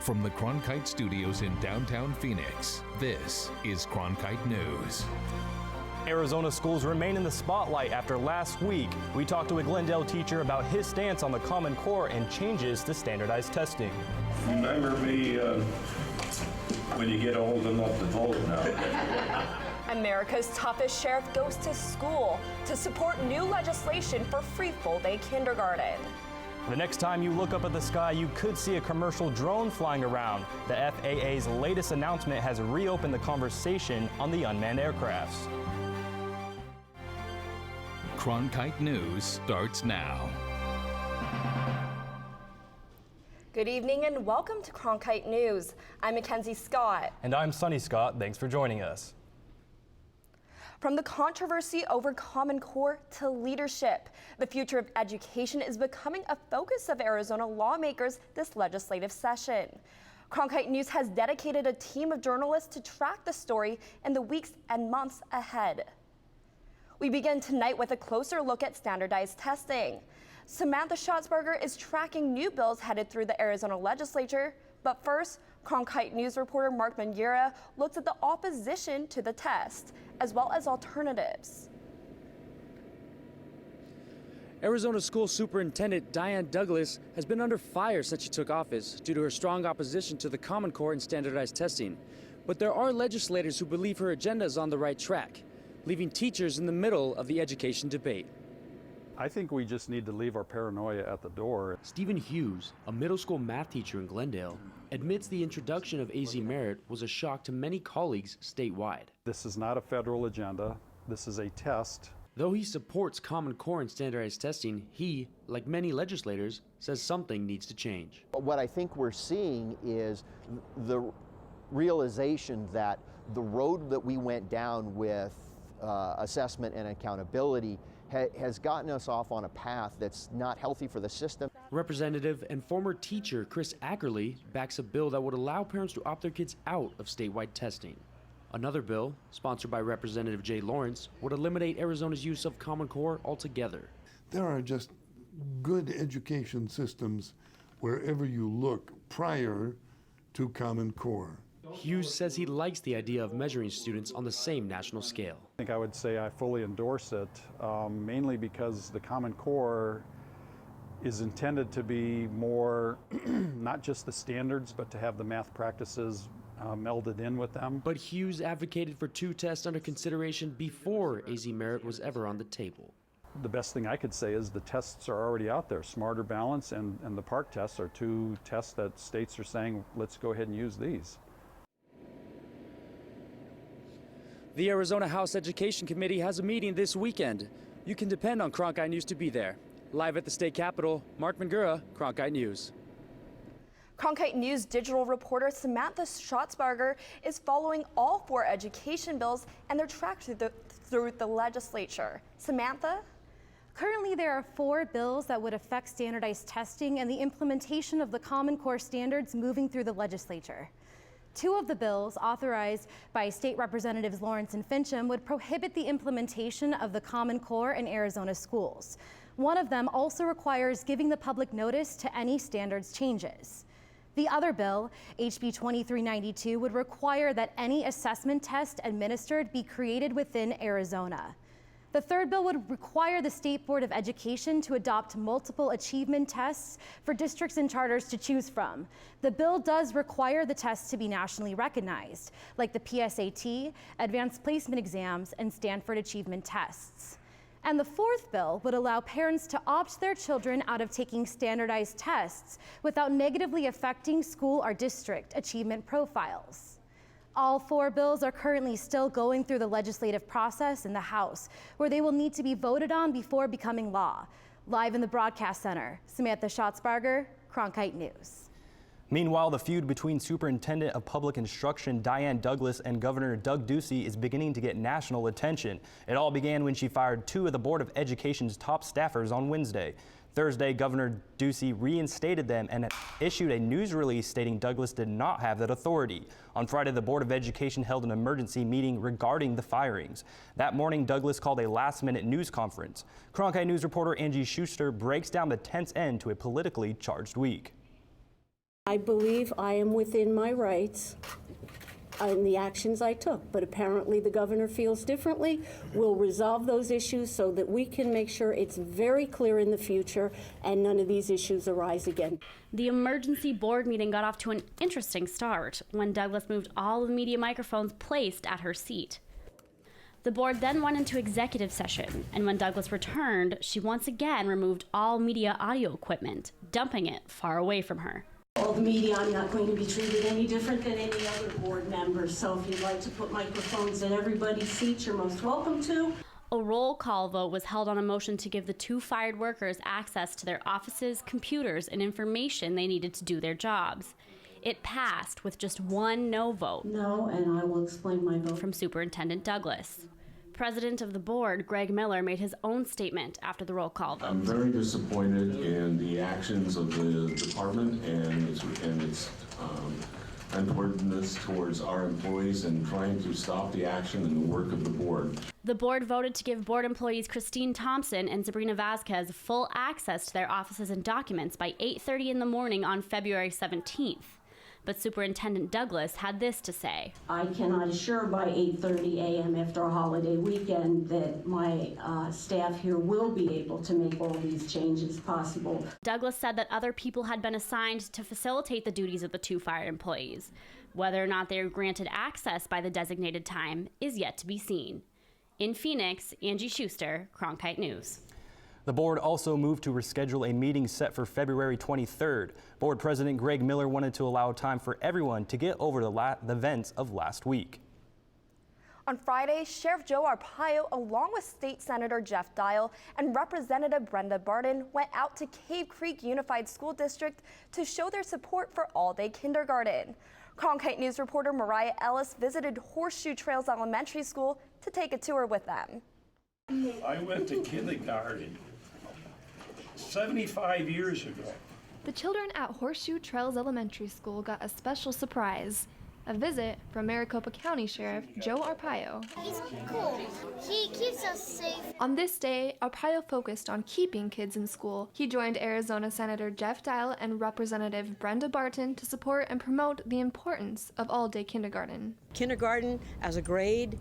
From the Cronkite Studios in downtown Phoenix, this is Cronkite News. Arizona schools remain in the spotlight after last week. We talked to a Glendale teacher about his stance on the Common Core and changes to standardized testing. Remember me when you get old enough to vote now. America's toughest sheriff goes to school to support new legislation for free full-day kindergarten. The next time you look up at the sky, you could see a commercial drone flying around. The FAA's latest announcement has reopened the conversation on the unmanned aircrafts. Cronkite News starts now. Good evening and welcome to Cronkite News. I'm Mackenzie Scott. And I'm Sonny Scott. Thanks for joining us. From the controversy over Common Core to leadership, the future of education is becoming a focus of Arizona lawmakers this legislative session. Cronkite News has dedicated a team of journalists to track the story in the weeks and months ahead. We begin tonight with a closer look at standardized testing. Samantha Schatzberger is tracking new bills headed through the Arizona legislature, but first, Cronkite News reporter Mark Manguera looks at the opposition to the test, as well as alternatives. Arizona School Superintendent Diane Douglas has been under fire since she took office due to her strong opposition to the Common Core and standardized testing. But there are legislators who believe her agenda is on the right track, leaving teachers in the middle of the education debate. I think we just need to leave our paranoia at the door. Stephen Hughes, a middle school math teacher in Glendale, admits the introduction of AZ Merit was a shock to many colleagues statewide. This is not a federal agenda. This is a test. Though he supports Common Core and standardized testing, he, like many legislators, says something needs to change. What I think we're seeing is the realization that the road that we went down with assessment and accountability has gotten us off on a path that's not healthy for the system. Representative and former teacher Chris Ackerley backs a bill that would allow parents to opt their kids out of statewide testing. Another bill, sponsored by Representative Jay Lawrence, would eliminate Arizona's use of Common Core altogether. There are just good education systems wherever you look prior to Common Core. Hughes says he likes the idea of measuring students on the same national scale. I think I would say I fully endorse it, mainly because the Common Core is intended to be more, not just the standards, but to have the math practices melded in with them. But Hughes advocated for two tests under consideration before AZ Merit was ever on the table. The best thing I could say is the tests are already out there. Smarter Balance and the PARCC tests are two tests that states are saying, let's go ahead and use these. The Arizona House Education Committee has a meeting this weekend. You can depend on Cronkite News to be there. Live at the state capitol, Mark Manguera, Cronkite News. Cronkite News digital reporter Samantha Schatzberger is following all four education bills and their track through the legislature. Samantha? Currently, there are 4 bills that would affect standardized testing and the implementation of the Common Core standards moving through the legislature. 2 of the bills, authorized by State Representatives Lawrence and Fincham, would prohibit the implementation of the Common Core in Arizona schools. One of them also requires giving the public notice to any standards changes. The other bill, HB 2392, would require that any assessment test administered be created within Arizona. The third bill would require the State Board of Education to adopt multiple achievement tests for districts and charters to choose from. The bill does require the tests to be nationally recognized, like the PSAT, Advanced Placement Exams, and Stanford Achievement Tests. And the fourth bill would allow parents to opt their children out of taking standardized tests without negatively affecting school or district achievement profiles. All 4 bills are currently still going through the legislative process in the House, where they will need to be voted on before becoming law. Live in the Broadcast Center, Samantha Schatzberger, Cronkite News. Meanwhile, the feud between Superintendent of Public Instruction Diane Douglas and Governor Doug Ducey is beginning to get national attention. It all began when she fired 2 of the Board of Education's top staffers on Wednesday. Thursday, Governor Ducey reinstated them and issued a news release stating Douglas did not have that authority. On Friday, the Board of Education held an emergency meeting regarding the firings. That morning, Douglas called a last-minute news conference. Cronkite News reporter Angie Schuster breaks down the tense end to a politically charged week. I believe I am within my rights in the actions I took, but apparently the governor feels differently. We'll resolve those issues so that we can make sure it's very clear in the future and none of these issues arise again. The emergency board meeting got off to an interesting start when Douglas moved all of the media microphones placed at her seat. The board then went into executive session, and when Douglas returned, she once again removed all media audio equipment, dumping it far away from her. All the media, I'm not going to be treated any different than any other board member, so if you'd like to put microphones in everybody's seats, you're most welcome to. A roll call vote was held on a motion to give the 2 fired workers access to their offices, computers, and information they needed to do their jobs. It passed with just 1 no vote. No, and I will explain my vote. From Superintendent Douglas. President of the board, Greg Miller, made his own statement after the roll call vote. I'm very disappointed in the actions of the department and its untowardness towards our employees and trying to stop the action and the work of the board. The board voted to give board employees Christine Thompson and Sabrina Vasquez full access to their offices and documents by 8:30 in the morning on February 17th. But Superintendent Douglas had this to say. I cannot assure by 8:30 a.m. after a holiday weekend that my staff here will be able to make all these changes possible. Douglas said that other people had been assigned to facilitate the duties of the 2 fired employees. Whether or not they are granted access by the designated time is yet to be seen. In Phoenix, Angie Schuster, Cronkite News. The board also moved to reschedule a meeting set for February 23rd. Board President Greg Miller wanted to allow time for everyone to get over the events of last week. On Friday, Sheriff Joe Arpaio, along with State Senator Jeff Dial and Representative Brenda Barton, went out to Cave Creek Unified School District to show their support for all-day kindergarten. Cronkite News reporter Mariah Ellis visited Horseshoe Trails Elementary School to take a tour with them. I went to kindergarten 75 years ago. The children at Horseshoe Trails Elementary School got a special surprise. A visit from Maricopa County Sheriff Joe Arpaio. He's cool. He keeps us safe. On this day, Arpaio focused on keeping kids in school. He joined Arizona Senator Jeff Dial and Representative Brenda Barton to support and promote the importance of all-day kindergarten. Kindergarten as a grade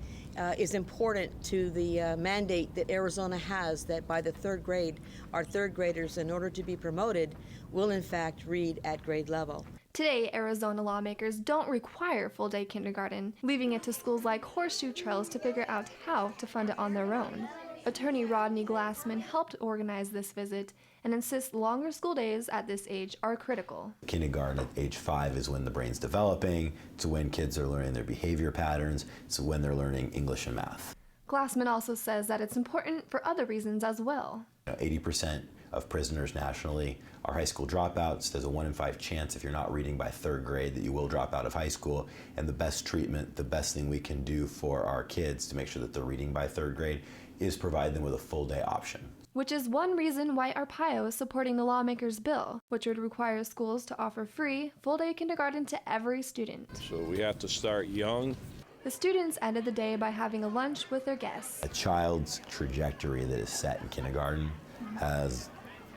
is important to the mandate that Arizona has that by the 3rd grade, our 3rd graders, in order to be promoted, will in fact read at grade level. Today, Arizona lawmakers don't require full-day kindergarten, leaving it to schools like Horseshoe Trails to figure out how to fund it on their own. Attorney Rodney Glassman helped organize this visit and insists longer school days at this age are critical. Kindergarten at age 5 is when the brain's developing, it's when kids are learning their behavior patterns, it's when they're learning English and math. Glassman also says that it's important for other reasons as well. 80% of prisoners nationally are high school dropouts. There's a 1 in 5 chance if you're not reading by 3rd grade that you will drop out of high school. And the best treatment, the best thing we can do for our kids to make sure that they're reading by 3rd grade is provide them with a full day option. Which is one reason why Arpaio is supporting the lawmakers' bill, which would require schools to offer free, full-day kindergarten to every student. So we have to start young. The students ended the day by having a lunch with their guests. A child's trajectory that is set in kindergarten has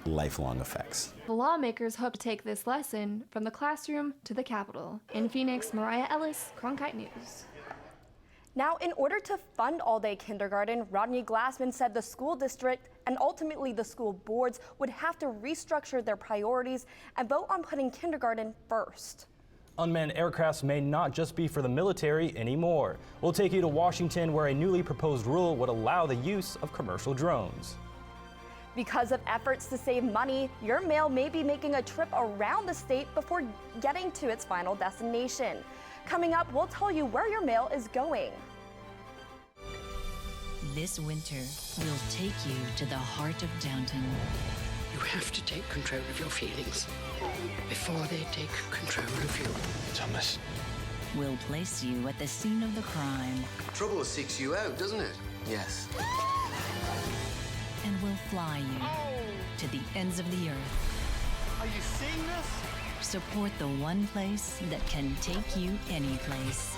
lifelong effects. The lawmakers hope to take this lesson from the classroom to the Capitol. In Phoenix, Mariah Ellis, Cronkite News. Now, in order to fund all-day kindergarten, Rodney Glassman said the school district and ultimately the school boards would have to restructure their priorities and vote on putting kindergarten first. Unmanned aircrafts may not just be for the military anymore. We'll take you to Washington, where a newly proposed rule would allow the use of commercial drones. Because of efforts to save money, your mail may be making a trip around the state before getting to its final destination. Coming up, we'll tell you where your mail is going. This winter, we'll take you to the heart of Downton. You have to take control of your feelings before they take control of you. Thomas. We'll place you at the scene of the crime. Trouble seeks you out, doesn't it? Yes. And we'll fly you to the ends of the earth. Are you seeing this? Support the one place that can take you any place.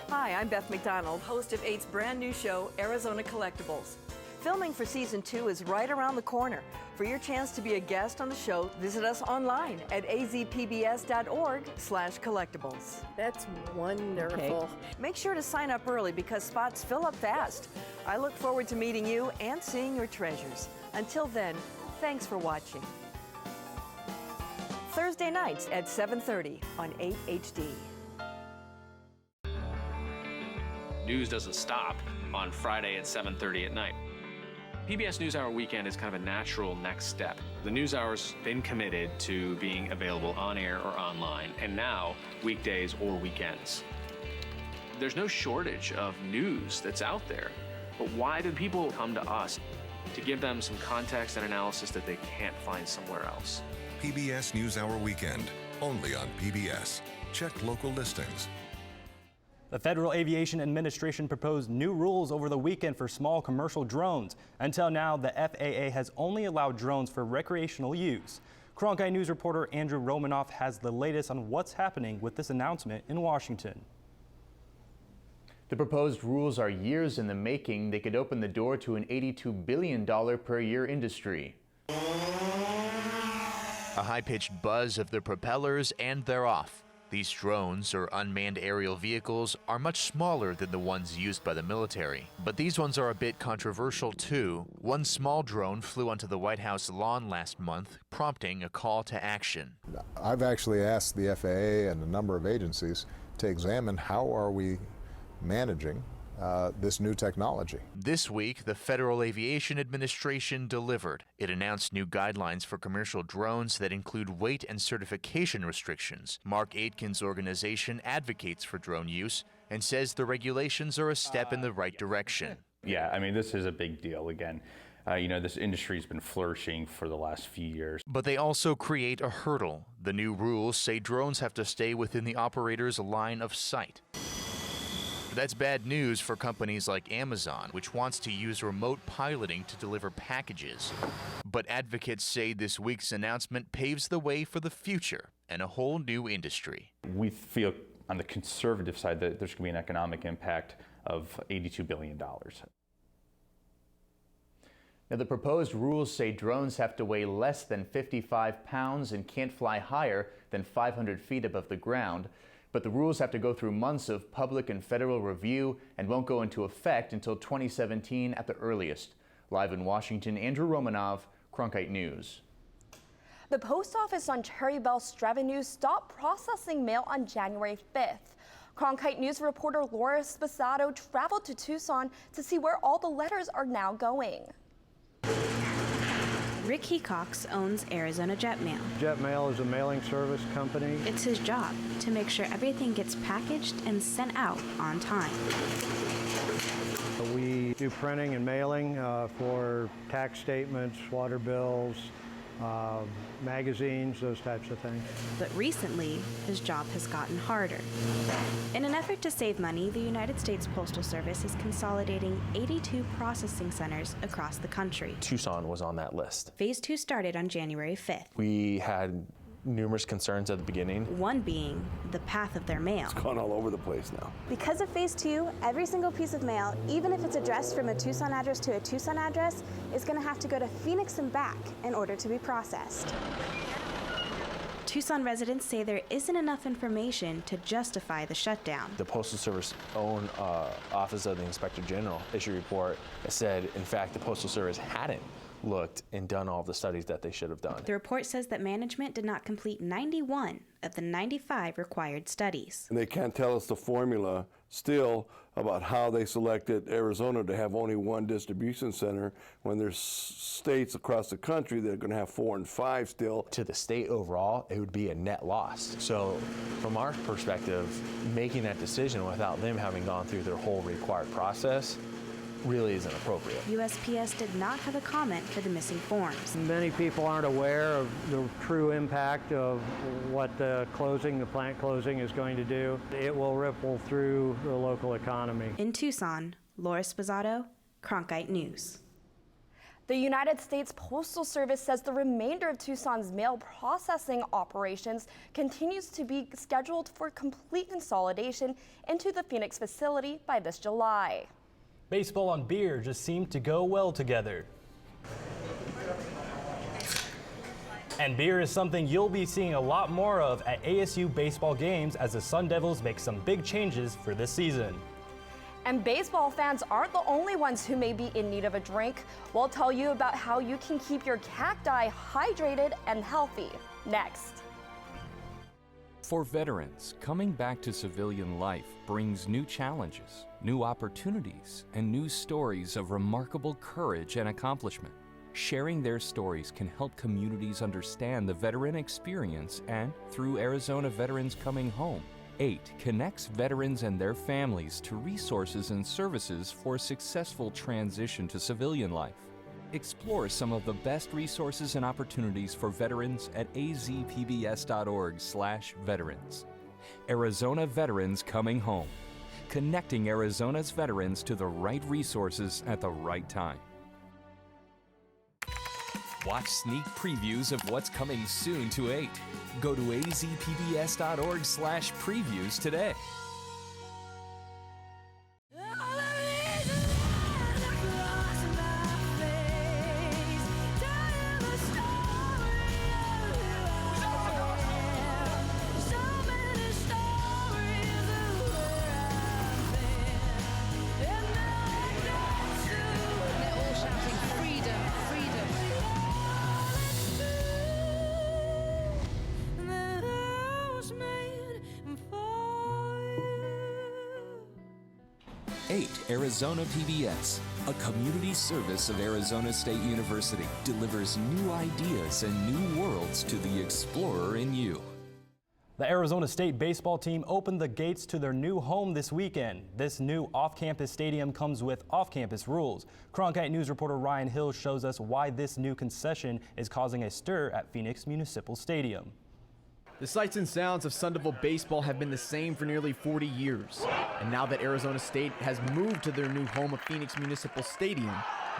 Hi, I'm Beth McDonald, host of 8's brand new show, Arizona Collectibles. Filming for season 2 is right around the corner. For your chance to be a guest on the show, visit us online at azpbs.org/collectibles. That's wonderful. Make sure to sign up early because spots fill up fast. I look forward to meeting you and seeing your treasures. Until then, thanks for watching. Thursday nights at 7:30 on 8 HD. News doesn't stop on Friday at 7:30 at night. PBS NewsHour Weekend is kind of a natural next step. The NewsHour's been committed to being available on air or online, and now weekdays or weekends. There's no shortage of news that's out there, but why do people come to us? To give them some context and analysis that they can't find somewhere else. PBS NewsHour Weekend, only on PBS. Check local listings. The Federal Aviation Administration proposed new rules over the weekend for small commercial drones. Until now, the FAA has only allowed drones for recreational use. Cronkite News reporter Andrew Romanoff has the latest on what's happening with this announcement in Washington. The proposed rules are years in the making. They could open the door to an $82 billion per year industry. A high-pitched buzz of the propellers, and they're off. These drones, or unmanned aerial vehicles, are much smaller than the ones used by the military. But these ones are a bit controversial too. One small drone flew onto the White House lawn last month, prompting a call to action. I've actually asked the FAA and a number of agencies to examine how are we managing this new technology. This week, the Federal Aviation Administration delivered. It announced new guidelines for commercial drones that include weight and certification restrictions. Mark Aitken's organization advocates for drone use and says the regulations are a step in the right direction. Yeah, I mean, this is a big deal. Again, this industry's been flourishing for the last few years. But they also create a hurdle. The new rules say drones have to stay within the operator's line of sight. That's bad news for companies like Amazon, which wants to use remote piloting to deliver packages. But advocates say this week's announcement paves the way for the future and a whole new industry. We feel on the conservative side that there's going to be an economic impact of $82 billion. Now, the proposed rules say drones have to weigh less than 55 pounds and can't fly higher than 500 feet above the ground. But the rules have to go through months of public and federal review and won't go into effect until 2017 at the earliest. Live in Washington, Andrew Romanov, Cronkite News. The post office on Cherry Belle Strevenue stopped processing mail on January 5th. Cronkite News reporter Laura Sposato traveled to Tucson to see where all the letters are now going. Rick Hecox owns Arizona Jetmail. Jetmail is a mailing service company. It's his job to make sure everything gets packaged and sent out on time. We do printing and mailing for tax statements, water bills, magazines, those types of things. But recently, his job has gotten harder. In an effort to save money, the United States Postal Service is consolidating 82 processing centers across the country. Tucson was on that list. Phase 2 started on January 5th. We had numerous concerns at the beginning. One being the path of their mail. It's gone all over the place now. Because of Phase 2, every single piece of mail, even if it's addressed from a Tucson address to a Tucson address, is going to have to go to Phoenix and back in order to be processed. Tucson residents say there isn't enough information to justify the shutdown. The Postal Service own Office of the Inspector General issued a report that said, in fact, the Postal Service hadn't looked and done all of the studies that they should have done. The report says that management did not complete 91 of the 95 required studies. And they can't tell us the formula still about how they selected Arizona to have only one distribution center when there's states across the country that are going to have 4 and 5 still. To the state overall, it would be a net loss. So from our perspective, making that decision without them having gone through their whole required process really isn't appropriate. USPS did not have a comment for the missing forms. Many people aren't aware of the true impact of what the plant closing is going to do. It will ripple through the local economy. In Tucson, Laura Sposato, Cronkite News. The United States Postal Service says the remainder of Tucson's mail processing operations continues to be scheduled for complete consolidation into the Phoenix facility by this July. Baseball and beer just seem to go well together. And beer is something you'll be seeing a lot more of at ASU baseball games as the Sun Devils make some big changes for this season. And baseball fans aren't the only ones who may be in need of a drink. We'll tell you about how you can keep your cacti hydrated and healthy next. For veterans, coming back to civilian life brings new challenges, new opportunities, and new stories of remarkable courage and accomplishment. Sharing their stories can help communities understand the veteran experience, and through Arizona Veterans Coming Home, 8 connects veterans and their families to resources and services for a successful transition to civilian life. Explore some of the best resources and opportunities for veterans at azpbs.org/veterans. Arizona Veterans Coming Home, connecting Arizona's veterans to the right resources at the right time. Watch sneak previews of what's coming soon to 8. Go to azpbs.org/previews today. Arizona PBS, a community service of Arizona State University, delivers new ideas and new worlds to the explorer in you. The Arizona State baseball team opened the gates to their new home this weekend. This new off-campus stadium comes with off-campus rules. Cronkite News reporter Ryan Hill shows us why this new concession is causing a stir at Phoenix Municipal Stadium. The sights and sounds of Sun Devil baseball have been the same for nearly 40 years. And now that Arizona State has moved to their new home of Phoenix Municipal Stadium,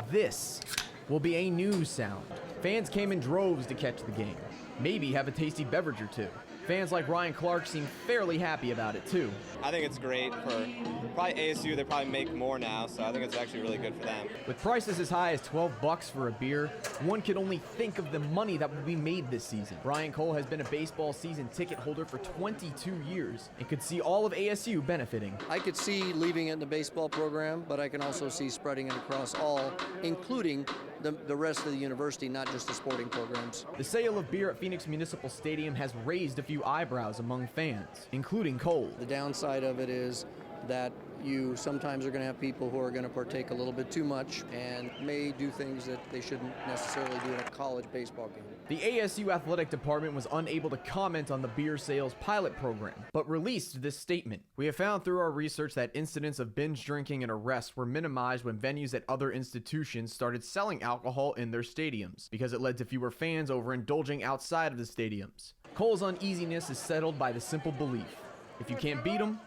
this will be a new sound. Fans came in droves to catch the game, maybe have a tasty beverage or two. Fans like Ryan Clark seem fairly happy about it too. I think it's great for probably ASU. They probably make more now, so I think it's actually really good for them. With prices as high as $12 for a beer, one could only think of the money that will be made this season. Brian Cole has been a baseball season ticket holder for 22 years and could see all of ASU benefiting. I could see leaving it in the baseball program, but I can also see spreading it across all, including the rest of the university, not just the sporting programs. The sale of beer at Phoenix Municipal Stadium has raised a few eyebrows among fans, including Cole. The downside of it is that you sometimes are going to have people who are going to partake a little bit too much and may do things that they shouldn't necessarily do in a college baseball game. The ASU athletic department was unable to comment on the beer sales pilot program, but released this statement. We have found through our research that incidents of binge drinking and arrests were minimized when venues at other institutions started selling alcohol in their stadiums, because it led to fewer fans overindulging outside of the stadiums. Cole's uneasiness is settled by the simple belief: if you can't beat them,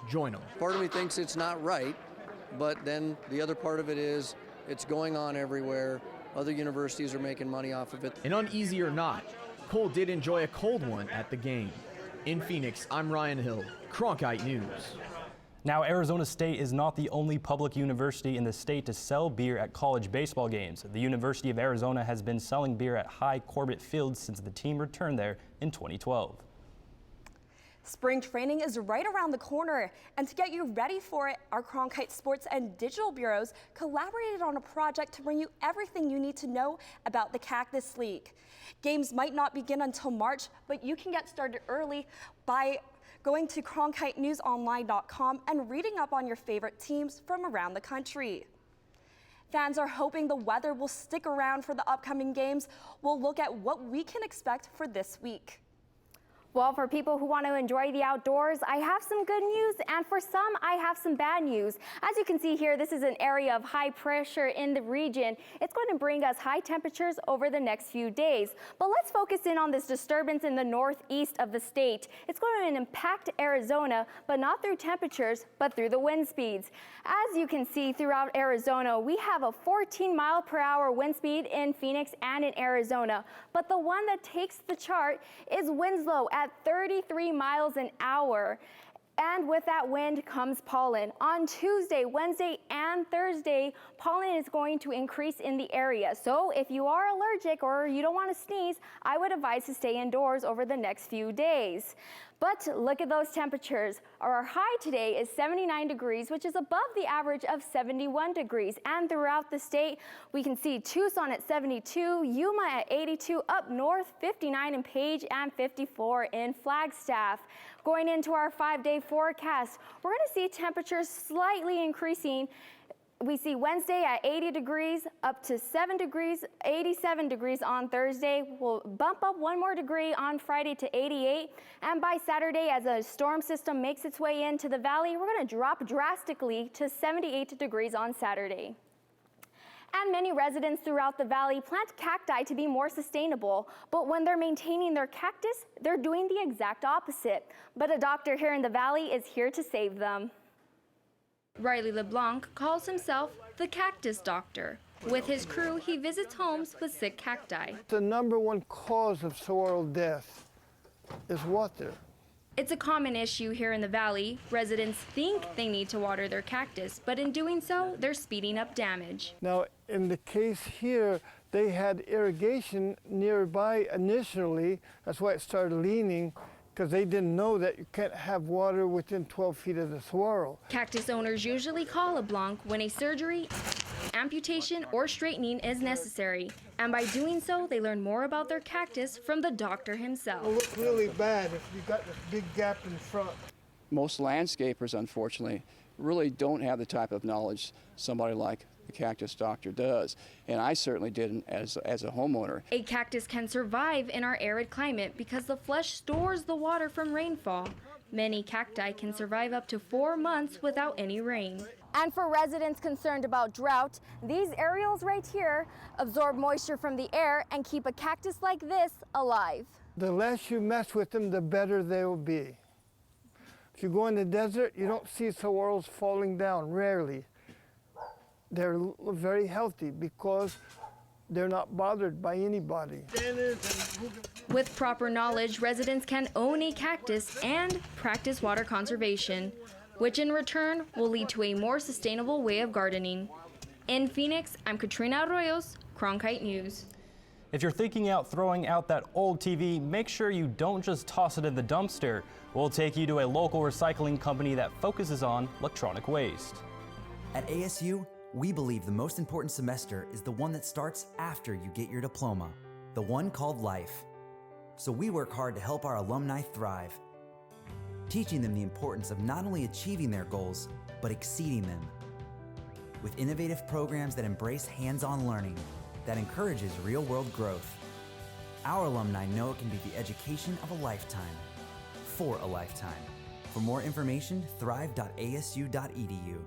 join them. Part of me thinks it's not right, but then the other part of it is it's going on everywhere. Other universities are making money off of it. And uneasy or not, Cole did enjoy a cold one at the game. In Phoenix, I'm Ryan Hill, Cronkite News. Now, Arizona State is not the only public university in the state to sell beer at college baseball games. The University of Arizona has been selling beer at High Corbett Field since the team returned there in 2012. Spring training is right around the corner, and to get you ready for it, our Cronkite Sports and Digital Bureaus collaborated on a project to bring you everything you need to know about the Cactus League. Games might not begin until March, but you can get started early by going to CronkiteNewsOnline.com and reading up on your favorite teams from around the country. Fans are hoping the weather will stick around for the upcoming games. We'll look at what we can expect for this week. Well, for people who want to enjoy the outdoors, I have some good news, and for some, I have some bad news. As you can see here, this is an area of high pressure in the region. It's going to bring us high temperatures over the next few days. But let's focus in on this disturbance in the northeast of the state. It's going to impact Arizona, but not through temperatures, but through the wind speeds. As you can see throughout Arizona, we have a 14-mile-per-hour wind speed in Phoenix and in Arizona. But the one that takes the chart is Winslow at 33 miles an hour. And with that wind comes pollen. On Tuesday, Wednesday, and Thursday, pollen is going to increase in the area. So if you are allergic or you don't want to sneeze, I would advise to stay indoors over the next few days. But look at those temperatures. Our high today is 79 degrees, which is above the average of 71 degrees. And throughout the state, we can see Tucson at 72, Yuma at 82, up north 59 in Page, and 54 in Flagstaff. Going into our 5-day forecast, we're going to see temperatures slightly increasing. We see Wednesday at 80 degrees, up to 7 degrees, 87 degrees on Thursday. We'll bump up 1 more degree on Friday to 88. And by Saturday, as a storm system makes its way into the valley, we're going to drop drastically to 78 degrees on Saturday. And many residents throughout the valley plant cacti to be more sustainable, but when they're maintaining their cactus, they're doing the exact opposite. But a doctor here in the valley is here to save them. Riley LeBlanc calls himself the cactus doctor. With his crew, he visits homes with sick cacti. The #1 cause of sorrel death is water. It's a common issue here in the valley. Residents think they need to water their cactus, but in doing so, they're speeding up damage. Now, in the case here, they had irrigation nearby initially. That's why it started leaning, because they didn't know that you can't have water within 12 feet of the swirl. Cactus owners usually call LeBlanc when a surgery, amputation, or straightening is necessary. And by doing so, they learn more about their cactus from the doctor himself. It'll look really bad if you got this big gap in front. Most landscapers, unfortunately, really don't have the type of knowledge somebody like the cactus doctor does. And I certainly didn't as a homeowner. A cactus can survive in our arid climate because the flesh stores the water from rainfall. Many cacti can survive up to 4 months without any rain. And for residents concerned about drought, these aerials right here absorb moisture from the air and keep a cactus like this alive. The less you mess with them, the better they will be. If you go in the desert, you don't see sorrels falling down, rarely. They're very healthy because they're not bothered by anybody. With proper knowledge, residents can own a cactus and practice water conservation, which in return will lead to a more sustainable way of gardening. In Phoenix, I'm Katrina Arroyos, Cronkite News. If you're thinking out throwing out that old TV, make sure you don't just toss it in the dumpster. We'll take you to a local recycling company that focuses on electronic waste. At ASU, we believe the most important semester is the one that starts after you get your diploma, the one called life. So we work hard to help our alumni thrive, teaching them the importance of not only achieving their goals, but exceeding them. With innovative programs that embrace hands-on learning, that encourages real-world growth. Our alumni know it can be the education of a lifetime, for a lifetime. For more information, thrive.asu.edu.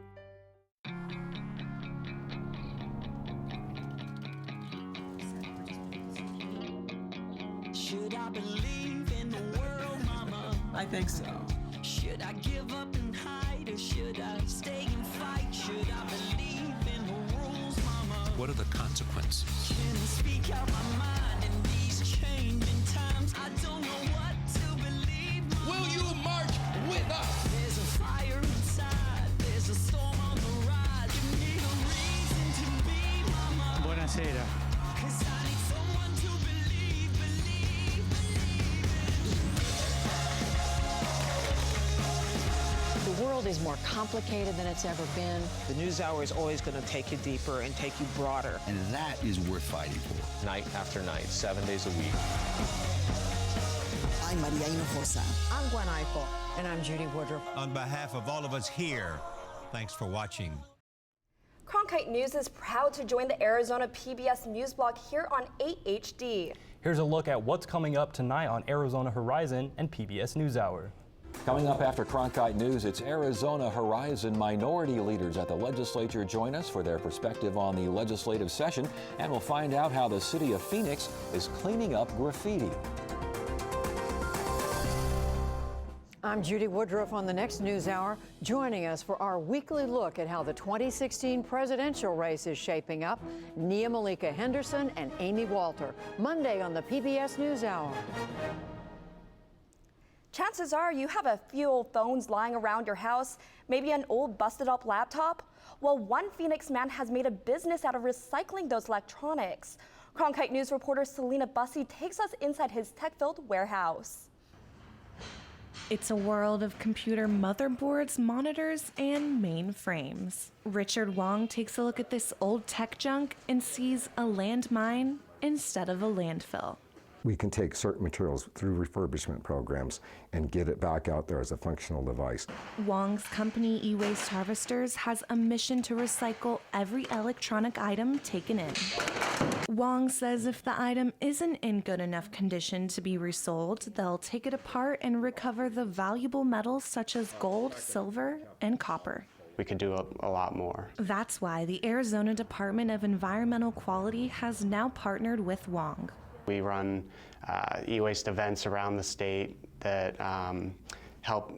Should I believe in the world, Mama? I think so. Should I give up and hide, or should I stay and fight? Should I believe in the rules, Mama? What are the consequences? Can I speak out my mind in these changing times? I don't know what to believe, Mama. Will you march with us? There's a fire inside, there's a storm on the rise. Give me a reason to be, Mama. Buonasera. 'Cause I need someone to believe, believe, believe in. The world is more complicated than it's ever been. The NewsHour is always going to take you deeper and take you broader. And that is worth fighting for. Night after night, 7 days a week. I'm Maria Hinojosa. I'm Gwen Eichel. And I'm Judy Woodruff. On behalf of all of us here, thanks for watching. Cronkite News is proud to join the Arizona PBS News Block here on 8HD. Here's a look at what's coming up tonight on Arizona Horizon and PBS NewsHour. Coming up after Cronkite News, it's Arizona Horizon minority leaders at the legislature join us for their perspective on the legislative session, and we'll find out how the city of Phoenix is cleaning up graffiti. I'm Judy Woodruff on the next NewsHour, joining us for our weekly look at how the 2016 presidential race is shaping up. Nia Malika Henderson and Amy Walter, Monday on the PBS NewsHour. Chances are you have a few old phones lying around your house, maybe an old busted up laptop. Well, one Phoenix man has made a business out of recycling those electronics. Cronkite News reporter Selena Bussey takes us inside his tech-filled warehouse. It's a world of computer motherboards, monitors, and mainframes. Richard Wong takes a look at this old tech junk and sees a landmine instead of a landfill. We can take certain materials through refurbishment programs and get it back out there as a functional device. Wong's company, E-Waste Harvesters, has a mission to recycle every electronic item taken in. Wong says if the item isn't in good enough condition to be resold, they'll take it apart and recover the valuable metals such as gold, silver, and copper. We could do a lot more. That's why the Arizona Department of Environmental Quality has now partnered with Wong. We run e-waste events around the state that help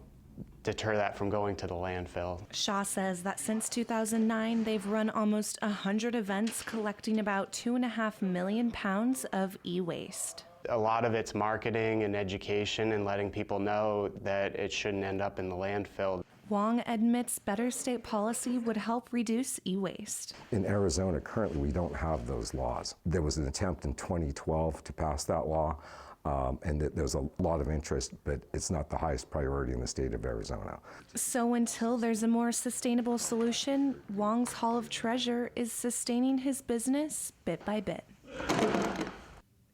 deter that from going to the landfill. Shaw says that since 2009, they've run almost 100 events collecting about 2.5 million pounds of e-waste. A lot of it's marketing and education and letting people know that it shouldn't end up in the landfill. Wong admits better state policy would help reduce e-waste. In Arizona, currently, we don't have those laws. There was an attempt in 2012 to pass that law, and there's a lot of interest, but it's not the highest priority in the state of Arizona. So until there's a more sustainable solution, Wong's Hall of Treasure is sustaining his business bit by bit.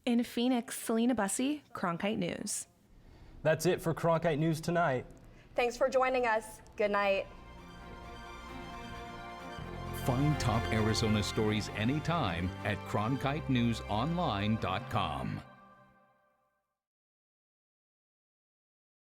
In Phoenix, Selena Bussey, Cronkite News. That's it for Cronkite News tonight. Thanks for joining us. Good night. Find top Arizona stories anytime at CronkiteNewsOnline.com.